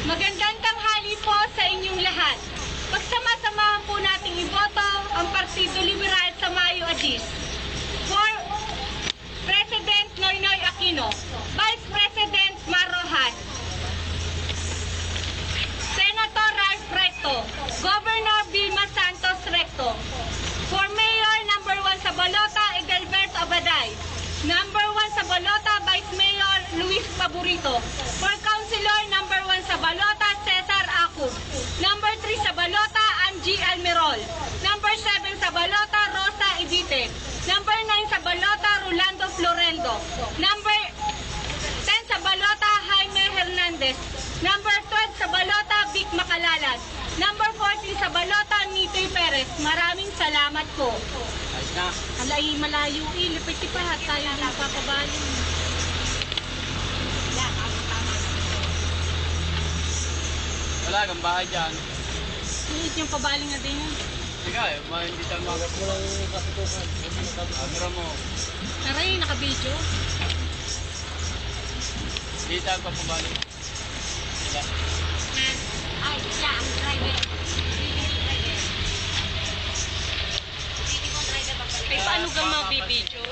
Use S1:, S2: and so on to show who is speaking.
S1: Magandang tanghali po sa inyong lahat. Pagsama-samahan po nating iboto ang Partido Liberal sa Mayo Adis. For President Noynoy Aquino, Vice President Mar Rojas, Senator Ralph Recto, Governor Vilma Santos Recto. For Mayor number 1 sa Balota, Edelberto Abaday. Number 1 sa Balota, Vice Mayor Luis Favorito. For Councilor number 1 sa Balota, Cesar Acub. Number 3 sa Balota, Angie Almerol. Number 7 sa Balota, Rosa Idite. Number 9 sa Balota, Rolando Florendo. Number 10 sa Balota, Jaime Hernandez. Number 12 sa Balota, Vic Macalalas. Number 14 sa Balota, Nitoy Perez. Maraming salamat po. Alay, malayo lipit pa at tayo na papabaling.
S2: Wala kang bahay dyan.
S1: Liit yung pabaling na din yun.
S2: Sige, hindi tayo magap mo lang kasutukan. Agro mo.
S1: Aray, naka-video.
S2: Hindi tayo papabaling. Sige.
S1: Ay, siya ang driver. Ay, paano ka mabibidyo?